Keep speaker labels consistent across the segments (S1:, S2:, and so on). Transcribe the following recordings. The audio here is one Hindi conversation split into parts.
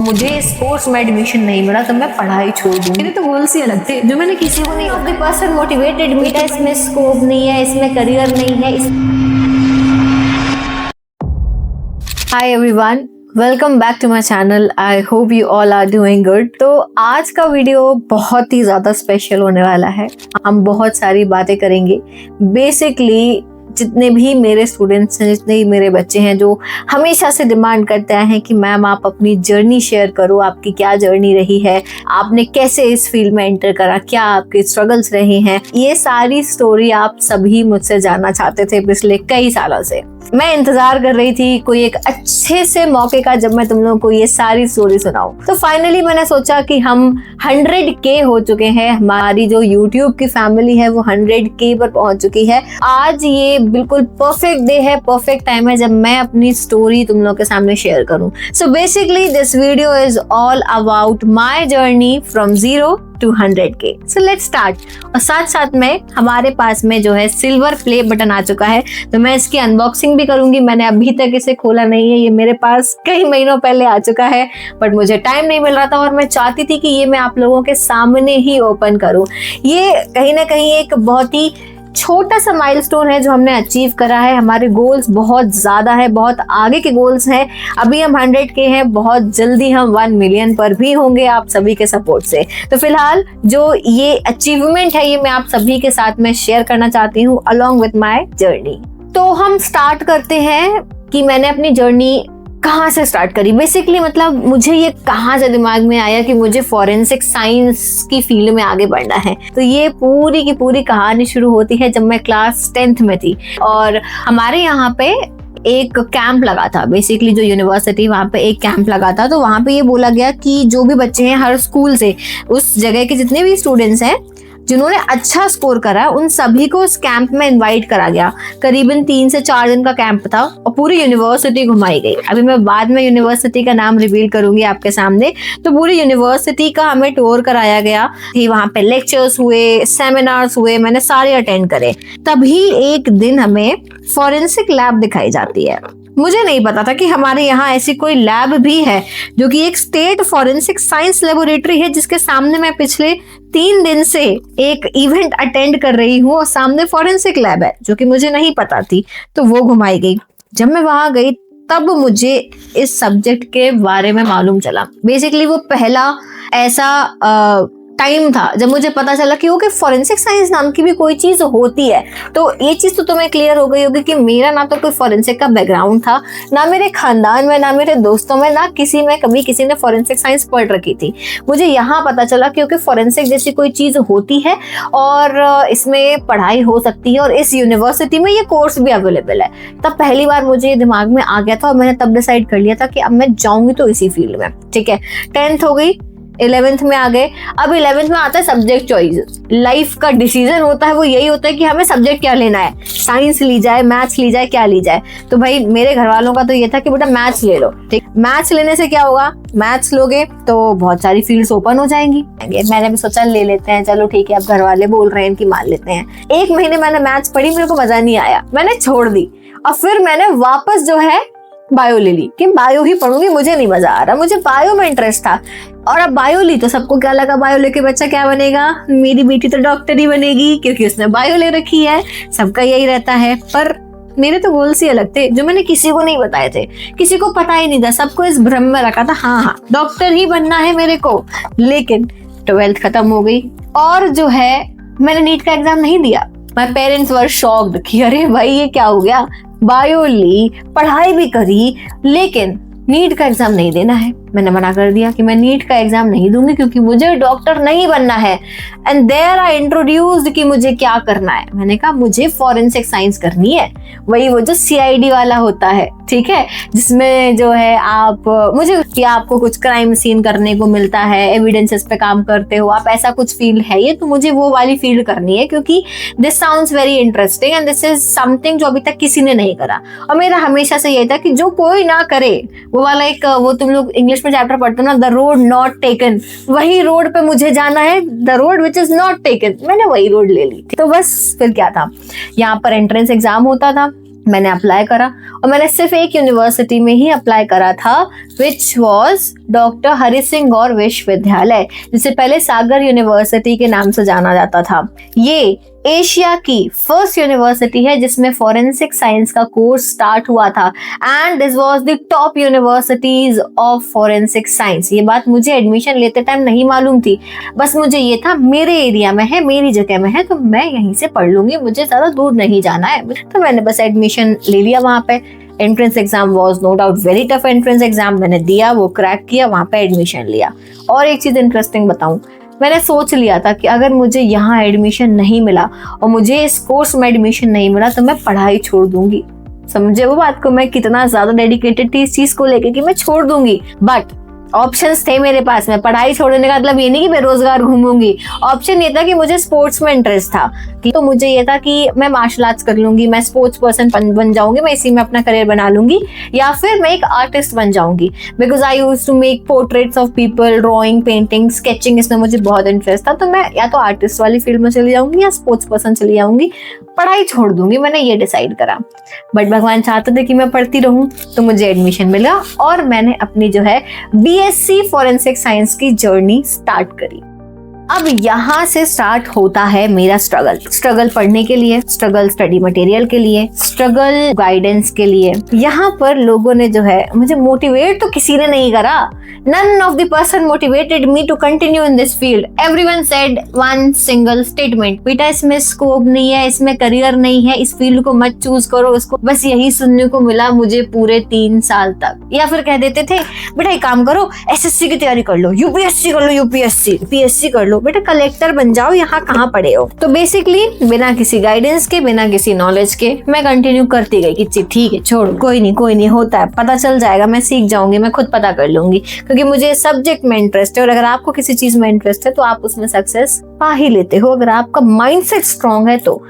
S1: मुझे इस कोर्स में एडमिशन नहीं मिला तो मैं पढ़ाई छोड़ दूँ। मेरे तो गोल्स ही अलग थे जो मैंने किसी को नहीं। ऑफ द पर्सन मोटिवेटेड बेटा इसमें स्कोप नहीं है, इसमें करियर नहीं है। Hi everyone, welcome back to my channel. I hope you all are doing good. तो आज का वीडियो बहुत ही ज़्यादा स्पेशल होने वाला है। हम बहुत सारी बातें करेंगे। बेसिकली जितने भी मेरे स्टूडेंट्स हैं, जितने भी मेरे बच्चे हैं जो हमेशा से डिमांड करते आए हैं कि मैम आप अपनी जर्नी शेयर करो, आपकी क्या जर्नी रही है, आपने कैसे इस फील्ड में एंटर करा, क्या आपके स्ट्रगल्स रहे हैं, ये सारी स्टोरी आप सभी मुझसे जानना चाहते थे पिछले कई सालों से। मैं इंतजार कर रही थी कोई एक अच्छे से मौके का जब मैं तुम लोगों को ये सारी स्टोरी सुनाऊं। तो फाइनली मैंने सोचा कि हम 100K हो चुके हैं, हमारी जो YouTube की फैमिली है वो 100K पर पहुंच चुकी है। आज ये बिल्कुल परफेक्ट डे है, परफेक्ट टाइम है जब मैं अपनी स्टोरी तुम लोगों के सामने शेयर करूं। So basically this video is all about my journey from 0 to 100K। So let's start। और साथ साथ में हमारे पास में जो है सिल्वर प्ले बटन आ चुका है, तो मैं इसकी अनबॉक्सिंग भी करूंगी। मैंने अभी तक इसे खोला नहीं है, ये मेरे पास कई महीनों पहले आ चुका है, बट मुझे टाइम नहीं मिल रहा था और मैं चाहती थी कि ये मैं आप लोगों के सामने ही ओपन करूं। ये कहीं ना कहीं एक बहुत ही छोटा सा माइलस्टोन है जो हमने अचीव करा है। हमारे गोल्स बहुत ज्यादा है, बहुत आगे के गोल्स हैं। अभी हम 100K हैं, बहुत जल्दी हम 1 मिलियन पर भी होंगे आप सभी के सपोर्ट से। तो फिलहाल जो ये अचीवमेंट है ये मैं आप सभी के साथ में शेयर करना चाहती हूँ अलॉन्ग विथ माई जर्नी। तो हम स्टार्ट करते हैं कि मैंने अपनी जर्नी कहाँ से स्टार्ट करी। बेसिकली मतलब मुझे ये कहाँ से दिमाग में आया कि मुझे फॉरेंसिक साइंस की फील्ड में आगे बढ़ना है। तो ये पूरी की पूरी कहानी शुरू होती है जब मैं क्लास 10th में थी और हमारे यहाँ पे एक कैंप लगा था। बेसिकली जो यूनिवर्सिटी वहाँ पे एक कैंप लगा था, तो वहाँ पे ये बोला गया कि जो भी बच्चे हैं हर स्कूल से, उस जगह के जितने भी स्टूडेंट्स हैं जिन्होंने अच्छा स्कोर करा उन सभी को उस कैंप में इनवाइट करा गया। करीबन 3 से 4 दिन का कैंप था और पूरी यूनिवर्सिटी घुमाई गई। अभी मैं बाद में यूनिवर्सिटी का नाम रिवील करूंगी आपके सामने। तो पूरी यूनिवर्सिटी का हमें टूर कराया गया। वहां पे लेक्चर्स हुए, सेमिनार्स हुए, मैंने सारे अटेंड करे। तभी एक दिन हमें फॉरेंसिक लैब दिखाई जाती है। मुझे नहीं पता था कि हमारे यहाँ ऐसी कोई लैब भी है जो कि एक स्टेट फॉरेंसिक साइंस लेबोरेटरी है, जिसके सामने मैं पिछले 3 दिन से एक इवेंट अटेंड कर रही हूँ और सामने फॉरेंसिक लैब है जो कि मुझे नहीं पता थी। तो वो घुमाई गई। जब मैं वहां गई तब मुझे इस सब्जेक्ट के बारे में मालूम चला। बेसिकली वो पहला ऐसा टाइम था जब मुझे पता चला कि ओके फॉरेंसिक साइंस नाम की भी कोई चीज होती है। तो ये चीज तो तुम्हें क्लियर हो गई होगी कि मेरा ना तो कोई फॉरेंसिक का बैकग्राउंड था, ना मेरे खानदान में, ना मेरे दोस्तों में, ना किसी में कभी किसी ने फॉरेंसिक साइंस पढ़ रखी थी। मुझे यहाँ पता चला कि ओके फॉरेंसिक जैसी कोई चीज होती है और इसमें पढ़ाई हो सकती है और इस यूनिवर्सिटी में ये कोर्स भी अवेलेबल है। तब पहली बार मुझे दिमाग में आ गया था और मैंने तब डिसाइड कर लिया था कि अब मैं जाऊंगी तो इसी फील्ड में। ठीक है, 10th हो गई, 11th में आ गए। अब 11th में आता है सब्जेक्ट चॉइस। लाइफ का डिसीजन होता है वो यही होता है कि हमें सब्जेक्ट क्या लेना है, साइंस ली जाए, मैथ्स ली जाए, क्या ली जाए। तो भाई मेरे घर वालों का तो ये था कि बेटा मैथ्स ले लो। ठीक, मैथ्स लेने से क्या होगा, मैथ्स लोगे तो बहुत सारी फील्ड्स ओपन हो जाएंगी। मैंने भी सोचा ले लेते हैं, चलो ठीक है, अब घर वाले बोल रहे हैं कि मान लेते हैं। 1 महीने मैंने मैथ्स पढ़ी, मेरे को मजा नहीं आया, मैंने छोड़ दी। और फिर मैंने वापस जो है बायो ले ली कि बायो ही पढ़ूंगी, मुझे नहीं मजा आ रहा। मुझे बायो में इंटरेस्ट था और अब बायो ली तो सबको क्या लगा, बायो लेके बच्चा क्या बनेगा, मेरी बेटी तो डॉक्टर ही बनेगी क्योंकि उसने बायो ले रखी है। सबका यही रहता है। पर मेरे तो गोल्स ही अलग थे जो मैंने किसी को नहीं बताए थे, किसी को पता ही नहीं था। सबको इस भ्रम में रखा था हाँ डॉक्टर ही बनना है मेरे को। लेकिन 12th खत्म हो गई और जो है मैंने नीट का एग्जाम नहीं दिया। माय पेरेंट्स वर शॉक्ड कि अरे भाई ये क्या हो गया, बायो ली, पढ़ाई भी करी, लेकिन नीट का एग्जाम नहीं देना है। मैंने मना कर दिया कि मैं नीट का एग्जाम नहीं दूंगी क्योंकि मुझे डॉक्टर नहीं बनना है। एंड देयर आई इंट्रोड्यूस्ड कि मुझे क्या करना है। मैंने कहा मुझे फॉरेंसिक साइंस करनी है, वही वो जो CID वाला होता है, ठीक है, जिसमें जो है आप मुझे कि आपको कुछ क्राइम सीन करने को मिलता है, एविडेंसेस पे काम करते हो आप, ऐसा कुछ फील्ड है ये। तो मुझे वो वाली फील्ड करनी है क्योंकि this sounds very interesting and this is something जो अभी तक किसी ने नहीं करा। और मेरा हमेशा से यही था कि जो कोई ना करे, वो वाला एक वो तुम लोग इंग्लिश में चैप्टर पढ़ते हो ना, द रोड नॉट टेकन, वही रोड पे मुझे जाना है, the road which is not taken. मैंने वही रोड ले ली थी। तो बस फिर क्या था, यहाँ पर एंट्रेंस एग्जाम होता था, मैंने अप्लाई करा और मैंने सिर्फ एक यूनिवर्सिटी में ही अप्लाई करा था which was doctor Hari Singh Gour Vishwavidyalaya, जिसे पहले सागर यूनिवर्सिटी के नाम से जाना जाता था। ये एशिया की फर्स्ट यूनिवर्सिटी है जिसमें फॉरेंसिक साइंस का कोर्स स्टार्ट हुआ था and this was the top universities of forensic science. ये बात मुझे एडमिशन लेते टाइम नहीं मालूम थी, बस मुझे ये था मेरे एरिया में है, मेरी जगह में है, तो मैं यहीं से पढ़ लूंगी, मुझे ज्यादा दूर नहीं जाना है। तो मैंने बस एडमिशन ले लिया वहां पे। Entrance exam was no doubt very tough entrance exam, मैंने दिया, वो क्रैक किया, वहां पे एडमिशन लिया। और एक चीज इंटरेस्टिंग बताऊं, मैंने सोच लिया था कि अगर मुझे यहाँ एडमिशन नहीं मिला और मुझे इस कोर्स में एडमिशन नहीं मिला तो मैं पढ़ाई छोड़ दूंगी। समझे वो बात को, मैं कितना ज्यादा डेडिकेटेड थी इस चीज को लेके कि मैं छोड़ दूंगी। बट ऑप्शंस थे मेरे पास में, पढ़ाई छोड़ने का मतलब ये नहीं कि बेरोजगार घूमूंगी। ऑप्शन ये था कि मुझे स्पोर्ट्स में इंटरेस्ट था, तो मुझे ये था कि मैं मार्शल आर्ट्स कर लूंगी, मैं स्पोर्ट्स पर्सन बन जाऊंगी, मैं इसी में अपना करियर बना लूंगी, या फिर मैं एक आर्टिस्ट बन जाऊंगी। Because I used to make portraits of people, drawing, painting, sketching, इसमें मुझे बहुत इंटरेस्ट था। तो मैं या तो आर्टिस्ट वाली फील्ड में चली जाऊंगी या स्पोर्ट्स पर्सन चली जाऊंगी, पढ़ाई छोड़ दूंगी, मैंने ये डिसाइड करा। बट भगवान चाहते थे कि मैं पढ़ती रहूं, तो मुझे एडमिशन मिला और मैंने अपनी जो है बीएससी फॉरेंसिक साइंस की जर्नी स्टार्ट करी। अब यहाँ से स्टार्ट होता है मेरा स्ट्रगल पढ़ने के लिए, स्ट्रगल स्टडी मटेरियल के लिए, स्ट्रगल गाइडेंस के लिए। यहाँ पर लोगों ने जो है मुझे मोटिवेट तो किसी ने नहीं करा। None of the person motivated me to continue in this field. Everyone said one single statement, बेटा इसमें स्कोप नहीं है, इसमें करियर नहीं है, इस फील्ड को मत चूज करो इसको। बस यही सुनने को मिला मुझे पूरे 3 साल तक। या फिर कह देते थे बेटा एक काम करो, एसएससी की तैयारी कर लो, यूपीएससी कर लो, पीएससी कर लो, बेटा कलेक्टर बन जाओ, यहाँ कहाँ पढ़े हो। तो बेसिकली बिना किसी गाइडेंस के, बिना किसी नॉलेज के मैं कंटिन्यू करती गई कि ठीक है छोड़, कोई नहीं होता है, पता चल जाएगा, मैं सीख जाऊंगी, मैं खुद पता कर लूंगी, क्योंकि मुझे सब्जेक्ट में इंटरेस्ट है। और अगर आपको किसी चीज में इंटरेस्ट है तो आप उसमें सक्सेस पा ही लेते हो, अगर आपका माइंडसेट स्ट्रांग है तो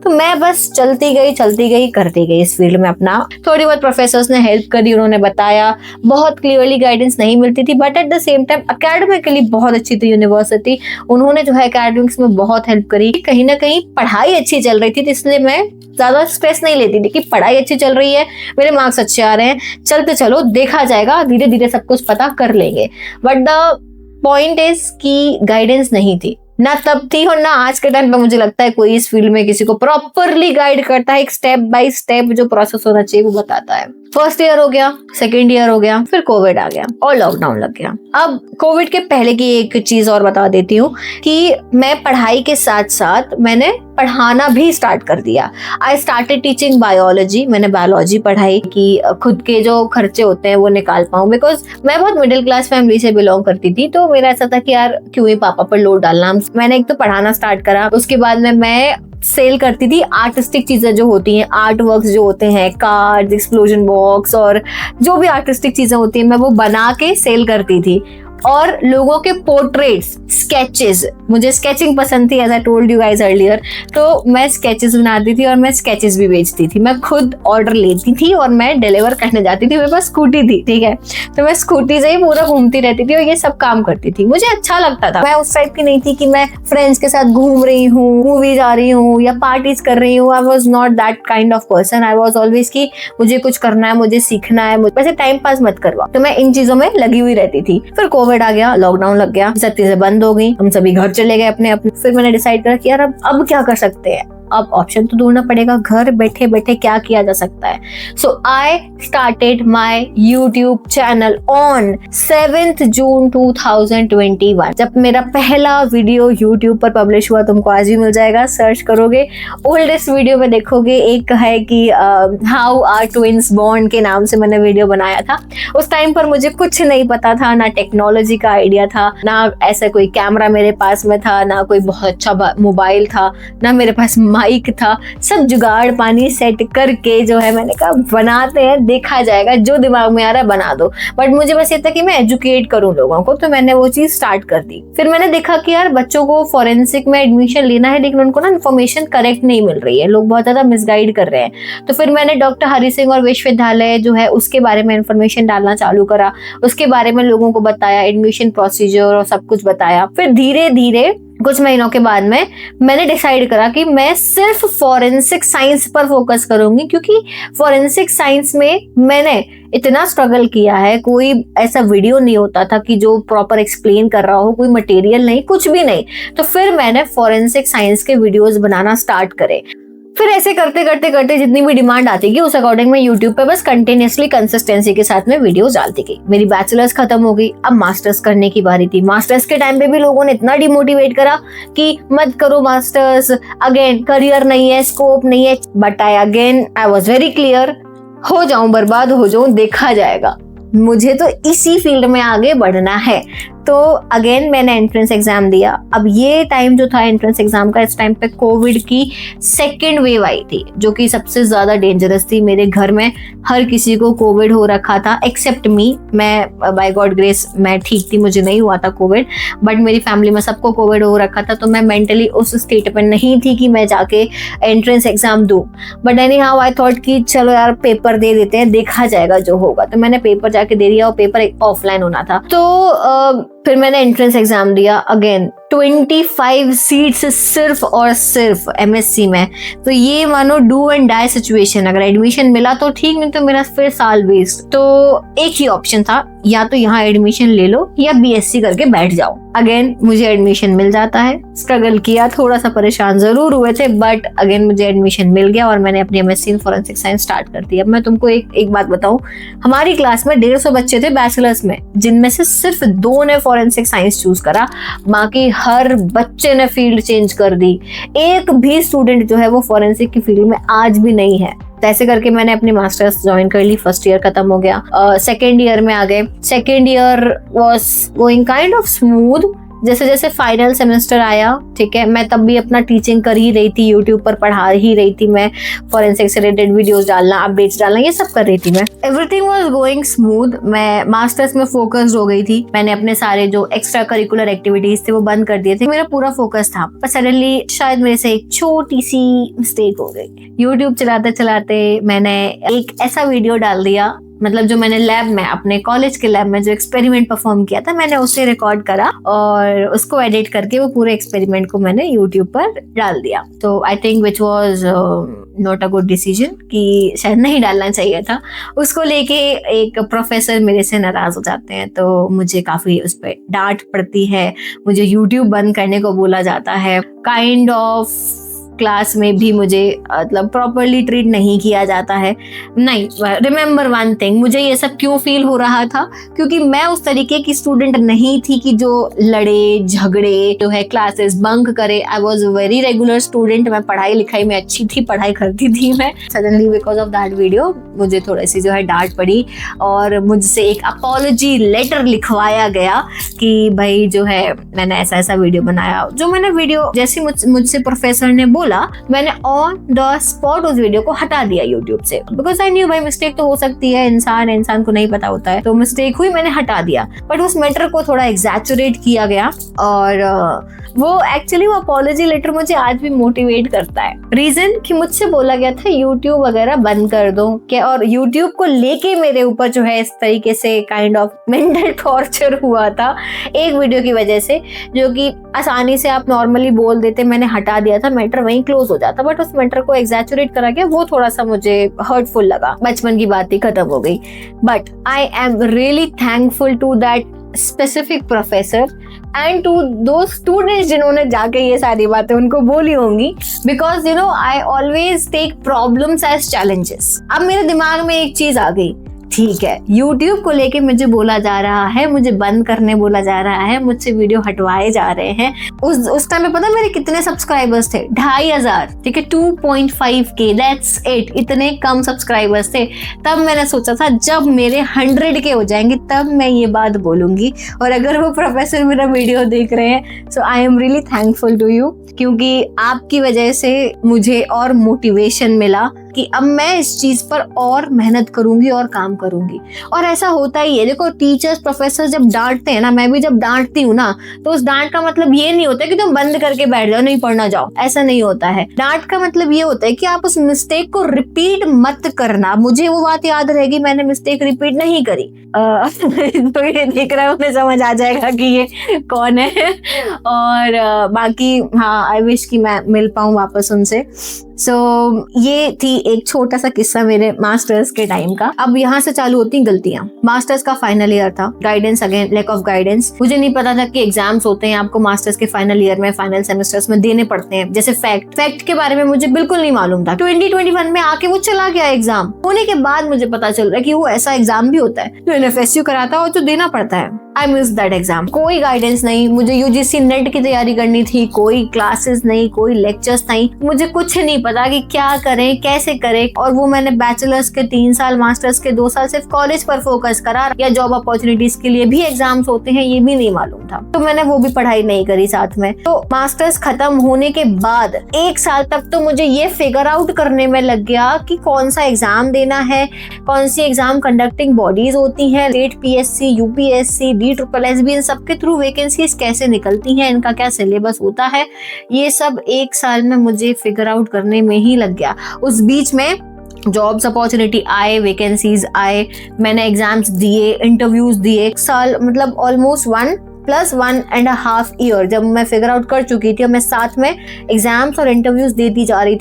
S1: मैं बस चलती गई करती गई इस फील्ड में अपना। थोड़ी बहुत प्रोफेसर्स ने हेल्प करी, उन्होंने बताया, बहुत क्लियरली गाइडेंस नहीं मिलती थी, but at the same time academically बहुत अच्छी थी यूनिवर्सिटी, उन्होंने जो है एकेडमिक्स में बहुत हेल्प करी। कहीं ना कहीं पढ़ाई अच्छी चल रही थी, तो इसलिए मैं ज्यादा स्ट्रेस नहीं लेती थी कि पढ़ाई अच्छी चल रही है, मेरे मार्क्स अच्छे आ रहे हैं, चलते चलो, देखा जाएगा, धीरे धीरे सब कुछ पता कर लेंगे। बट द पॉइंट इज कि गाइडेंस नहीं थी, ना तब थी और ना आज के टाइम पे मुझे लगता है कोई इस फील्ड में किसी को प्रॉपरली गाइड करता है, एक स्टेप बाय स्टेप जो प्रोसेस होना चाहिए वो बताता है। फर्स्ट ईयर हो गया, सेकेंड ईयर हो गया, फिर कोविड आ गया और लॉकडाउन लग गया। अब कोविड के पहले की एक चीज और बता देती हूँ कि मैं पढ़ाई के साथ साथ मैंने पढ़ाना भी स्टार्ट कर दिया। आई स्टार्टेड टीचिंग बायोलॉजी, मैंने बायोलॉजी पढ़ाई कि खुद के जो खर्चे होते हैं वो निकाल पाऊँ, बिकॉज मैं बहुत मिडिल क्लास फैमिली से बिलोंग करती थी, तो मेरा ऐसा था कि यार क्यों ही पापा पर लोड डालना। मैंने एक तो पढ़ाना स्टार्ट करा, उसके बाद में मैं सेल करती थी आर्टिस्टिक चीजें जो होती हैं, आर्ट वर्क्स जो होते हैं, कार्ड्स, एक्सप्लोजन बॉक्स और जो भी आर्टिस्टिक चीजें होती हैं, मैं वो बना के सेल करती थी। और लोगों के पोर्ट्रेट्स, स्केचेस, मुझे स्केचिंग पसंद थी, as I told you guys earlier, तो मैं स्केचेस बनाती थी और मैं स्केचेस भी बेचती थी। मैं खुद ऑर्डर लेती थी और मैं डिलीवर करने जाती थी, मेरे पास स्कूटी थी, ठीक है, तो मैं स्कूटी से ही पूरा घूमती रहती थी और ये सब काम करती थी, मुझे अच्छा लगता था। मैं उस टाइप की नहीं थी कि मैं फ्रेंड्स के साथ घूम रही हूँ, मूवी जा रही हूँ या पार्टीज कर रही हूँ। I was not that kind of person. I was always की मुझे कुछ करना है, मुझे सीखना है, वैसे टाइम पास मत करवा, तो मैं इन चीजों में लगी हुई रहती थी। फिर कोविड आ गया, लॉकडाउन लग गया, सब चीजें बंद हो गई, हम सभी घर चले गए अपने अपने। फिर मैंने डिसाइड करा कि यार अब क्या कर सकते हैं, अब ऑप्शन तो ढूंढना पड़ेगा, घर बैठे बैठे क्या किया जा सकता है। So I started my YouTube channel on 7 June 2021। जब मेरा पहला वीडियो यूट्यूब पर पब्लिश हुआ, तुमको आज भी मिल जाएगा, सर्च करोगे ओल्डेस्ट वीडियो में देखोगे, एक है कि हाउ आर ट्विंस बॉर्न के नाम से मैंने वीडियो बनाया था। उस टाइम पर मुझे कुछ नहीं पता था, ना टेक्नोलॉजी का आइडिया था, ना ऐसा कोई कैमरा मेरे पास में था, ना कोई बहुत अच्छा मोबाइल था, ना मेरे पास माइक था। सब जुगाड़ पानी सेट करके जो है मैंने कहा बनाते हैं, देखा जाएगा, जो दिमाग में आ रहा है बना दो। बट मुझे बस ये था कि मैं एजुकेट करूं लोगों को, तो मैंने वो चीज स्टार्ट कर दी। फिर मैंने देखा कि यार बच्चों को फॉरेंसिक में एडमिशन लेना है, लेकिन उनको ना इन्फॉर्मेशन करेक्ट नहीं मिल रही है, लोग बहुत ज्यादा मिसगाइड कर रहे हैं। तो फिर मैंने डॉक्टर हरि सिंह और विश्वविद्यालय जो है उसके बारे में इन्फॉर्मेशन डालना चालू करा, उसके बारे में लोगों को बताया, एडमिशन प्रोसीजर और सब कुछ बताया। फिर धीरे धीरे कुछ महीनों के बाद में मैंने डिसाइड करा कि मैं सिर्फ फॉरेंसिक साइंस पर फोकस करूंगी, क्योंकि फॉरेंसिक साइंस में मैंने इतना स्ट्रगल किया है, कोई ऐसा वीडियो नहीं होता था कि जो प्रॉपर एक्सप्लेन कर रहा हो, कोई मटेरियल नहीं, कुछ भी नहीं। तो फिर मैंने फॉरेंसिक साइंस के वीडियोस बनाना स्टार्ट करे। फिर ऐसे करते करते करते जितनी भी डिमांड आती गई उस अकॉर्डिंग मैं यूट्यूब पे बस कंटिन्यूअसली कंसिस्टेंसी के साथ में वीडियोस डालती गई। मेरी बैचलर्स खत्म हो गई, अब मास्टर्स करने की बारी थी। मास्टर्स के टाइम पे भी लोगों ने इतना डिमोटिवेट करा कि मत करो मास्टर्स, अगेन करियर नहीं है, स्कोप नहीं है। But I was very clear, हो जाऊं बर्बाद हो जाऊं देखा जाएगा, मुझे तो इसी फील्ड में आगे बढ़ना है। तो अगेन मैंने एंट्रेंस एग्जाम दिया। अब ये टाइम जो था एंट्रेंस एग्जाम का, इस टाइम पे कोविड की सेकेंड वेव आई थी जो कि सबसे ज्यादा डेंजरस थी। मेरे घर में हर किसी को कोविड हो रखा था एक्सेप्ट मी। मैं बाय गॉड ग्रेस मैं ठीक थी, मुझे नहीं हुआ था कोविड, बट मेरी फैमिली में सबको कोविड हो रखा था। तो मैं मेंटली उस स्टेट पे नहीं थी कि मैं जाके एंट्रेंस एग्जाम दूं। But any how I thought कि चलो यार पेपर दे देते हैं, देखा जाएगा जो होगा। तो मैंने पेपर जाके दे दिया और पेपर ऑफलाइन होना था। तो फिर मैंने एंट्रेंस एग्जाम दिया। अगेन 25 सीट्स सिर्फ और सिर्फ एमएससी में। तो ये मानो डू एंड डाई सिचुएशन, अगर एडमिशन मिला तो ठीक, नहीं तो मेरा फिर साल वेस्ट। तो एक ही ऑप्शन था, या तो यहाँ एडमिशन ले लो या बीएससी करके बैठ जाओ। अगेन मुझे एडमिशन मिल जाता है। स्ट्रगल किया, थोड़ा सा परेशान जरूर हुए थे, बट अगेन मुझे एडमिशन मिल गया और मैंने अपनी MSc in forensic science start कर दी। अब मैं तुमको एक बात बताऊं, हमारी क्लास में 150 बच्चे थे बैचलर्स में, जिनमें से सिर्फ 2 ने फॉरेंसिक साइंस चूज करा, बाकी हर बच्चे ने फील्ड चेंज कर दी। एक भी स्टूडेंट जो है वो फॉरेंसिक की फील्ड में आज भी नहीं है। तो ऐसे करके मैंने अपनी मास्टर्स ज्वाइन कर ली। फर्स्ट ईयर खत्म हो गया, सेकेंड ईयर में आ गए। Second year was going kind of smooth. जैसे जैसे फाइनल सेमेस्टर आया, ठीक है, मैं तब भी अपना टीचिंग कर ही रही थी, यूट्यूब पर पढ़ा ही रही थी मैं, फॉरेंसिक से रिलेटेड वीडियोस डालना, अपडेट्स डालना, ये सब कर रही थी मैं। Everything was going smooth. मैं मास्टर्स में फोकस्ड हो गई थी। मैंने अपने सारे जो एक्स्ट्रा करिकुलर एक्टिविटीज थे वो बंद कर दिए थे, मेरा पूरा फोकस था। पर सडनली शायद मेरे से एक छोटी सी मिस्टेक हो गई। यूट्यूब चलाते चलाते मैंने एक ऐसा वीडियो डाल दिया, मतलब जो मैंने लैब में, अपने कॉलेज के लैब में जो एक्सपेरिमेंट परफॉर्म किया था, मैंने उसे रिकॉर्ड करा और उसको एडिट करके वो पूरे एक्सपेरिमेंट को मैंने यूट्यूब पर डाल दिया। तो I think which was not a good decision, कि शायद नहीं डालना चाहिए था। उसको लेके एक प्रोफेसर मेरे से नाराज हो जाते हैं, तो मुझे काफी उस पर डांट पड़ती है, मुझे यूट्यूब बंद करने को बोला जाता है। काइंड ऑफ क्लास में भी मुझे मतलब प्रॉपरली ट्रीट नहीं किया जाता है। नहीं, रिमेम्बर वन थिंग, मुझे ये सब क्यों फील हो रहा था, क्योंकि मैं उस तरीके की स्टूडेंट नहीं थी कि जो लड़े झगड़े, जो है क्लासेस बंक करे। I was very regular student. मैं पढ़ाई लिखाई में अच्छी थी, पढ़ाई करती थी मैं। Suddenly because of that video मुझे थोड़ी सी जो है डांट पड़ी और मुझसे एक अपॉलॉजी लेटर लिखवाया गया कि भाई जो है मैंने ऐसा ऐसा वीडियो बनाया। जो मैंने वीडियो जैसे मुझसे प्रोफेसर ने बोला, मैंने ऑन द स्पॉट उस वीडियो को हटा दिया यूट्यूब से, बिकॉज आई न्यू भाई मिस्टेक तो हो सकती है, इंसान को नहीं पता होता है, तो मिस्टेक हुई, मैंने हटा दिया। बट उस मैटर को थोड़ा एग्जैचुरेट किया गया और वो एक्चुअली वो अपॉलॉजी लेटर मुझे आज भी मोटिवेट करता है। रीजन कि मुझसे बोला गया था यूट्यूब वगैरह बंद कर दो क्या, और यूट्यूब को लेके मेरे ऊपर जो है इस तरीके से काइंड ऑफ मेंटल टॉर्चर हुआ था एक वीडियो की वजह से, जो कि आसानी से आप नॉर्मली बोल देते, मैंने हटा दिया था, मैटर वहीं क्लोज हो जाता। बट उस मैटर को एग्जैचुरेट करा गया, वो थोड़ा सा मुझे हर्टफुल लगा। बचपन की बात ही खत्म हो गई। But I am really thankful to that specific professor and to दो स्टूडेंट्स जिन्होंने जाके ये सारी बातें उनको बोली होंगी, because you know I always take problems as challenges. अब मेरे दिमाग में एक चीज आ गई, ठीक है, YouTube को लेके मुझे बोला जा रहा है, मुझे बंद करने बोला जा रहा है, मुझसे वीडियो हटवाए जा रहे हैं। उस टाइम में पता मेरे कितने सब्सक्राइबर्स थे? 2500, ठीक है, 2.5K, दैट्स इट। इतने कम सब्सक्राइबर्स थे। तब मैंने सोचा था जब मेरे 100 के हो जाएंगे तब मैं ये बात बोलूंगी। और अगर वो प्रोफेसर मेरा वीडियो देख रहे हैं, so I am really thankful to you, क्योंकि आपकी वजह से मुझे और मोटिवेशन मिला कि अब मैं इस चीज पर और मेहनत करूंगी और काम करूंगी। और ऐसा होता ही है, देखो टीचर्स प्रोफेसर जब डांटते हैं ना, मैं भी जब डांटती हूँ ना, तो उस डांट का मतलब ये नहीं होता कि तुम बंद करके बैठ जाओ, नहीं पढ़ना जाओ, ऐसा नहीं होता है। डांट का मतलब ये होता है कि आप उस मिस्टेक को रिपीट मत करना। मुझे वो बात याद रहेगी, मैंने मिस्टेक रिपीट नहीं करी। तो ये देख रहा है, उन्हें समझ आ जाएगा कि ये कौन है। और बाकी हाँ, आई विश कि मैं मिल पाऊँ वापस उनसे। सो ये थी एक छोटा सा किस्सा मेरे मास्टर्स के टाइम का। अब यहाँ से चालू होती गलतियां। मास्टर्स का फाइनल ईयर था, guidance again, lack of guidance. मुझे नहीं पता था कि एग्जाम्स होते हैं आपको मास्टर्स के फाइनल ईयर में, फाइनल सेमेस्टर्स में देने पड़ते हैं। जैसे फैक्ट के बारे में मुझे बिल्कुल नहीं मालूम था। 2021 में आके वो चला गया एग्जाम। होने के बाद मुझे पता चल रहा है कि वो ऐसा एग्जाम भी होता है जो NFSU कराता है और जो देना पड़ता है। I miss that exam. कोई गाइडेंस नहीं, मुझे UGC नेट की तैयारी करनी थी, कोई क्लासेस नहीं, कोई लेक्चर्स नहीं, मुझे कुछ नहीं पता कि क्या करें, कैसे करें। और वो मैंने बैचलर्स के 3 साल, मास्टर्स के 2 साल सिर्फ कॉलेज पर फोकस करा, या जॉब अपॉर्चुनिटीज के लिए भी एग्जाम्स होते हैं ये भी नहीं मालूम था, तो मैंने वो भी पढ़ाई नहीं करी साथ में। तो मास्टर्स खत्म होने के बाद 1 साल तक तो मुझे ये फिगर आउट करने में लग गया कि कौन सा एग्जाम देना है, कौन सी एग्जाम कंडक्टिंग बॉडीज होती हैं, स्टेट PSC, UPSC, DSSB, इन सबके थ्रू वैकेंसीज कैसे निकलती हैं, इनका क्या सिलेबस होता है, ये सब 1 साल में मुझे फिगर आउट करने में ही लग गया। उस बीच में जॉब्स अपॉर्चुनिटी आए, वैकेंसीज आए, मैंने एग्जाम्स दिए, इंटरव्यूज दिए। 1 साल मतलब ऑलमोस्ट 1+1.5 ईयर जब मैं फिगर आउट कर चुकी थी और मैं साथ में एग्जाम्स और इंटरव्यूज देती जा रही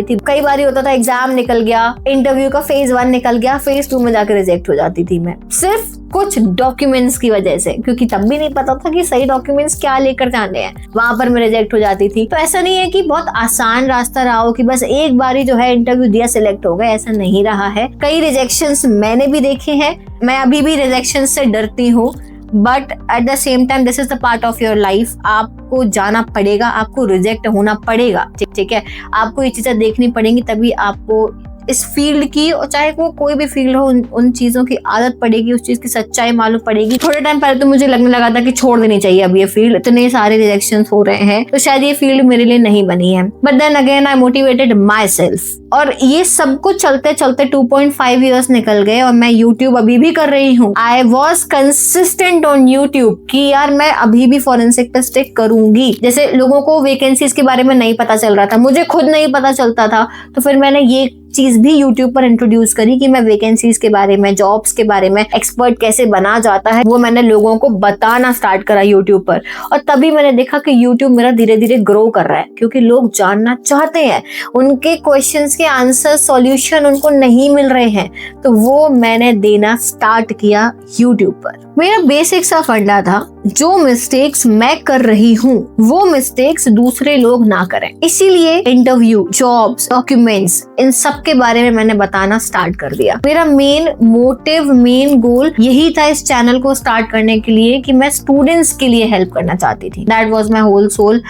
S1: थी। कई बार होता था एग्जाम निकल गया, इंटरव्यू का फेज 1 निकल गया, फेज 2 में जाकर रिजेक्ट हो जाती थी मैं, सिर्फ कुछ डॉक्यूमेंट्स की वजह से, क्योंकि तब भी नहीं पता था कि सही डॉक्यूमेंट्स क्या लेकर जाने हैं, वहां पर मैं रिजेक्ट हो जाती थी। तो ऐसा नहीं है कि बहुत आसान रास्ता रहा हो कि बस एक बारी जो है इंटरव्यू दिया सिलेक्ट हो गए, ऐसा नहीं रहा है। कई रिजेक्शंस मैंने भी देखे हैं, मैं अभी भी रिजेक्शन से डरती हूँ, but at the same time this is the part of your life. आपको जाना पड़ेगा, आपको रिजेक्ट होना पड़ेगा, ठीक है। आपको ये चीजें देखनी पड़ेंगी, तभी आपको इस फील्ड की, और चाहे वो कोई भी फील्ड हो, उन चीजों की आदत पड़ेगी, उस चीज की सच्चाई मालूम पड़ेगी। थोड़े टाइम पहले तो मुझे लगने लगा था कि छोड़ देनी चाहिए अब ये फील्ड, इतने सारे रिजेक्शंस हो रहे हैं तो शायद ये फील्ड मेरे लिए नहीं बनी है। But then again I motivated myself, और ये सब कुछ चलते चलते 2.5 ईयर्स निकल गए और मैं यूट्यूब अभी भी कर रही हूँ। I was consistent on YouTube कि यार मैं अभी भी फॉरेंसिक पे स्टिक करूंगी। जैसे लोगों को वैकेंसीज के बारे में नहीं पता चल रहा था, मुझे खुद नहीं पता चलता था, तो फिर मैंने ये चीज भी YouTube पर इंट्रोड्यूस करी कि मैं वैकेंसीज के बारे में, जॉब्स के बारे में, एक्सपर्ट कैसे बना जाता है, वो मैंने लोगों को बताना स्टार्ट करा YouTube पर। और तभी मैंने देखा कि YouTube मेरा धीरे धीरे ग्रो कर रहा है, क्योंकि लोग जानना चाहते हैं, उनके क्वेश्चंस के आंसर, सॉल्यूशन उनको नहीं मिल रहे हैं, तो वो मैंने देना स्टार्ट किया YouTube पर। मेरा बेसिक सा फंडा था, जो मिस्टेक्स मैं कर रही हूँ वो मिस्टेक्स दूसरे लोग ना करें, इसीलिए इंटरव्यू, जॉब्स, डॉक्यूमेंट्स, इन सब के बारे में मैंने बताना स्टार्ट कर दिया। मेरा मेन मोटिव, मेन गोल यही था इस चैनल को स्टार्ट करने के लिए कि मैं स्टूडेंट्स के लिए हेल्प करना चाहती थी। That was my whole soul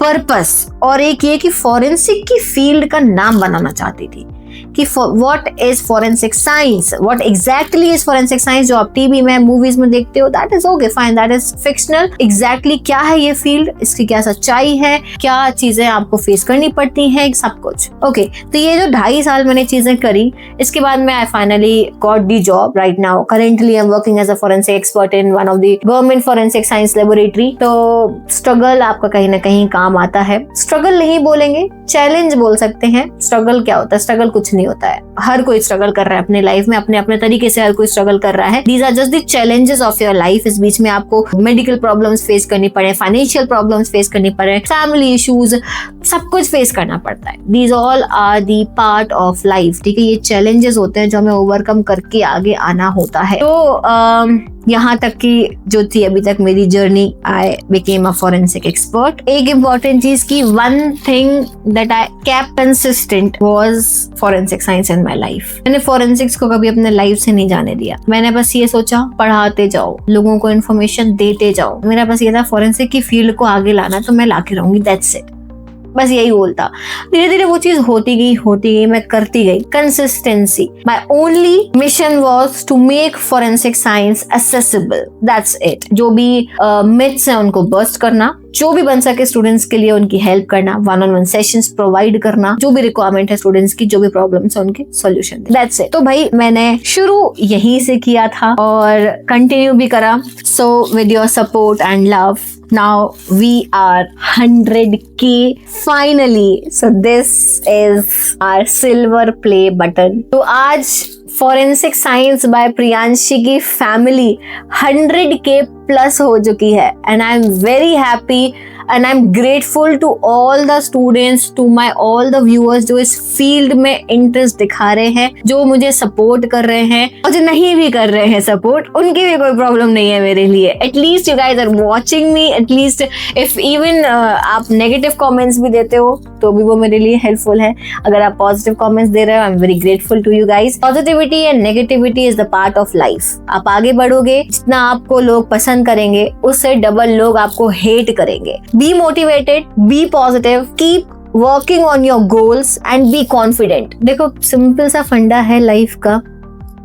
S1: purpose. और एक ये कि फॉरेंसिक की फील्ड का नाम बनाना चाहती थी कि what is forensic science, what exactly is forensic science. जो आप टीवी में, मूवीज में देखते हो, that is okay, fine, that is fictional. Exactly क्या है ये फील्ड, इसकी क्या सच्चाई है, क्या चीजें आपको फेस करनी पड़ती हैं, सब कुछ ओके। तो ये जो 2.5 साल मैंने चीजें करी, इसके बाद में I finally got the job. Right now currently I am working as a forensic expert in one of the government forensic science laboratory. तो स्ट्रगल आपका कहीं ना कहीं काम आता है। स्ट्रगल नहीं बोलेंगे, चैलेंज बोल सकते हैं। स्ट्रगल क्या होता है? स्ट्रगल कुछ नहीं होता है, हर कोई स्ट्रगल कर रहा है अपने लाइफ में, अपने अपने तरीके से हर कोई स्ट्रगल कर रहा है। These are just the challenges of your life. इस बीच में आपको मेडिकल प्रॉब्लम्स फेस करनी पड़े, फाइनेंशियल प्रॉब्लम्स फेस करनी पड़े, फैमिली इश्यूज, सब कुछ फेस करना पड़ता है। These all are the part of life, ठीक है। ये चैलेंजेस होते हैं जो हमें ओवरकम करके आगे आना होता है। तो यहाँ तक की जो थी अभी तक मेरी journey, I became a forensic expert. एक इम्पॉर्टेंट चीज की, one thing that I kept consistent was forensic science in my life. मैंने फॉरेंसिक्स को कभी अपने लाइफ से नहीं जाने दिया। मैंने बस ये सोचा, पढ़ाते जाओ, लोगों को इन्फॉर्मेशन देते जाओ। मेरा बस ये था, फॉरेंसिक की फील्ड को आगे लाना, तो मैं लाके रहूंगी, दैट्स इट। बस यही गोल था। धीरे धीरे वो चीज होती गई, मैं करती गई। Consistency, my only mission was to make forensic science accessible, that's it. जो भी मिथ्स हैं उनको बस्ट करना, जो भी बन सके स्टूडेंट्स के लिए उनकी हेल्प करना, 1-on-1 सेशंस प्रोवाइड करना, जो भी रिक्वायरमेंट है स्टूडेंट्स की, जो भी प्रॉब्लम्स है उनके सॉल्यूशन, दैट्स इट। तो भाई मैंने शुरू यहीं से किया था और कंटिन्यू भी करा। So with your support and love, now we are 100K finally. So this is our silver play button. तो आज फॉरेंसिक साइंस बाय प्रियांशी की फैमिली 100K प्लस हो चुकी है and I am very happy and I am grateful to all the students, to my all the viewers जो इस फील्ड में इंटरेस्ट दिखा रहे हैं, जो मुझे सपोर्ट कर रहे हैं और जो नहीं भी कर रहे हैं सपोर्ट, उनकी भी कोई प्रॉब्लम नहीं है मेरे लिए। At least you guys are watching me, at least if even आप नेगेटिव कॉमेंट्स भी देते हो तो भी वो मेरे लिए हेल्पफुल है। अगर आप पॉजिटिव कॉमेंट्स दे रहे हो, I am very grateful to you guys. Positivity and negativity is the part of life. आप आगे बढ़ोगे, जितना आपको लोग पसंद करेंगे उससे डबल लोग आपको हेट करेंगे। Be motivated, be positive, keep working on your goals and be confident. देखो सिंपल सा फंडा है लाइफ का,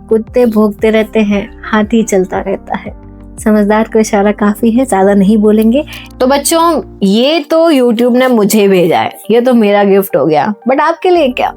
S1: कुत्ते भौंकते रहते हैं, हाथी चलता रहता है। समझदार को इशारा काफी है, ज्यादा नहीं बोलेंगे। तो बच्चों ये तो YouTube ने मुझे भेजा है, ये तो मेरा गिफ्ट हो गया, बट आपके लिए क्या?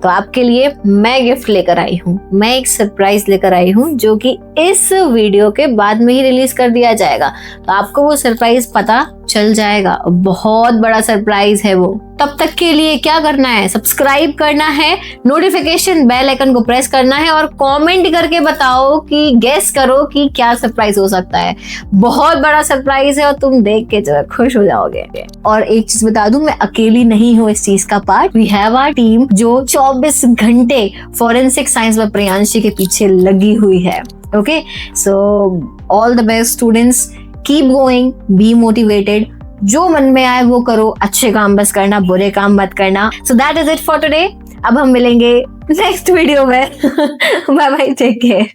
S1: तो आपके लिए मैं गिफ्ट लेकर आई हूँ, मैं एक सरप्राइज लेकर आई हूँ जो कि इस वीडियो के बाद में ही रिलीज कर दिया जाएगा। तो आपको वो सरप्राइज पता चल जाएगा, बहुत बड़ा सरप्राइज है वो। तब तक के लिए क्या करना है? सब्सक्राइब करना है, नोटिफिकेशन बेल आइकन को प्रेस करना है और कमेंट करके बताओ कि गेस करो कि क्या सरप्राइज हो सकता है। बहुत बड़ा सरप्राइज है और तुम देख के जो खुश हो जाओगे। और एक चीज बता दूं, मैं अकेली नहीं हूँ इस चीज का part. We have our team जो 24 घंटे फॉरेंसिक साइंस में प्रियांशी के पीछे लगी हुई है। Okay, so all the best students, keep going, be motivated, जो मन में आए वो करो, अच्छे काम बस करना, बुरे काम मत करना। So that is it for today. अब हम मिलेंगे नेक्स्ट वीडियो में। Bye bye, take care.